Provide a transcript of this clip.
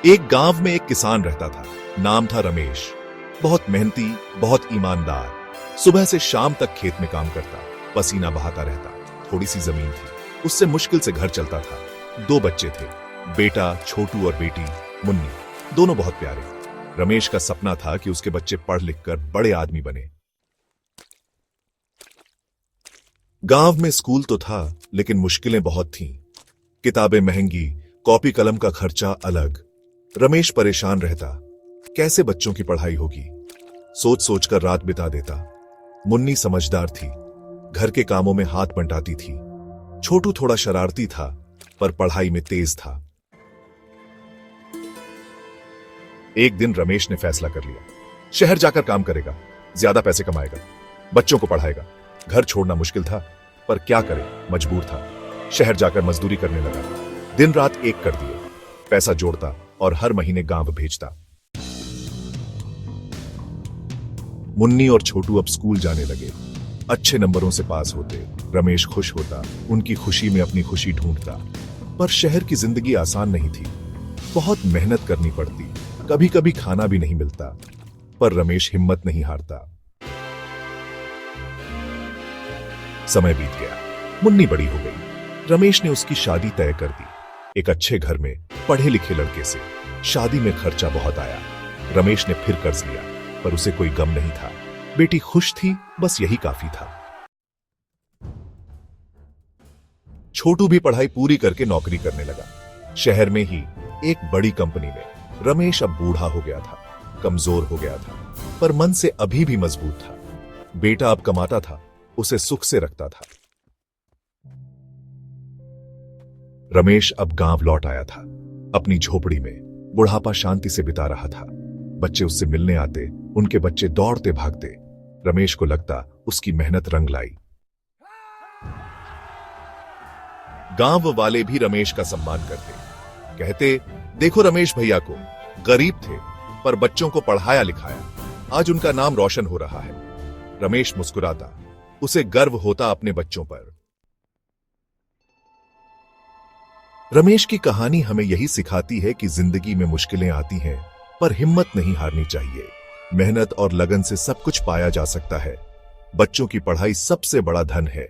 एक गांव में एक किसान रहता था। नाम था रमेश। बहुत मेहनती, बहुत ईमानदार। सुबह से शाम तक खेत में काम करता, पसीना बहाता रहता। थोड़ी सी जमीन थी, उससे मुश्किल से घर चलता था। 2 बच्चे थे, बेटा छोटू और बेटी मुन्नी। दोनों बहुत प्यारे। रमेश का सपना था कि उसके बच्चे पढ़ लिख कर बड़े आदमी बने। गांव में स्कूल तो था, लेकिन मुश्किलें बहुत थीं। किताबें महंगी, कॉपी कलम का खर्चा अलग। रमेश परेशान रहता, कैसे बच्चों की पढ़ाई होगी। सोच सोचकर रात बिता देता। मुन्नी समझदार थी, घर के कामों में हाथ बंटाती थी। छोटू थोड़ा शरारती था, पर पढ़ाई में तेज था। एक दिन रमेश ने फैसला कर लिया, शहर जाकर काम करेगा, ज्यादा पैसे कमाएगा, बच्चों को पढ़ाएगा। घर छोड़ना मुश्किल था, पर क्या करे, मजबूर था। शहर जाकर मजदूरी करने लगा। दिन रात एक कर दिए, पैसा जोड़ता और हर महीने गांव भेजता। मुन्नी और छोटू अब स्कूल जाने लगे। अच्छे नंबरों से पास होते। रमेश खुश होता, उनकी खुशी में अपनी खुशी ढूंढता। पर शहर की जिंदगी आसान नहीं थी। बहुत मेहनत करनी पड़ती, कभी कभी खाना भी नहीं मिलता। पर रमेश हिम्मत नहीं हारता। समय बीत गया, मुन्नी बड़ी हो गई। रमेश ने उसकी शादी तय कर दी, एक अच्छे घर में पढ़े लिखे लड़के से। शादी में खर्चा बहुत आया। रमेश ने फिर कर्ज लिया, पर उसे कोई गम नहीं था। बेटी खुश थी, बस यही काफी था। छोटू भी पढ़ाई पूरी करके नौकरी करने लगा, शहर में ही एक बड़ी कंपनी में। रमेश अब बूढ़ा हो गया था, कमजोर हो गया था, पर मन से अभी भी मजबूत था। बेटा अब कमाता था, उसे सुख से रखता था। रमेश अब गांव लौट आया था, अपनी झोपड़ी में। बुढ़ापा शांति से बिता रहा था। बच्चे उससे मिलने आते, उनके बच्चे दौड़ते भागते। रमेश को लगता उसकी मेहनत रंग लाई। गांव वाले भी रमेश का सम्मान करते, कहते, देखो रमेश भैया को, गरीब थे पर बच्चों को पढ़ाया लिखाया, आज उनका नाम रोशन हो रहा है। रमेश मुस्कुराता, उसे गर्व होता अपने बच्चों पर। रमेश की कहानी हमें यही सिखाती है कि जिंदगी में मुश्किलें आती हैं, पर हिम्मत नहीं हारनी चाहिए। मेहनत और लगन से सब कुछ पाया जा सकता है। बच्चों की पढ़ाई सबसे बड़ा धन है।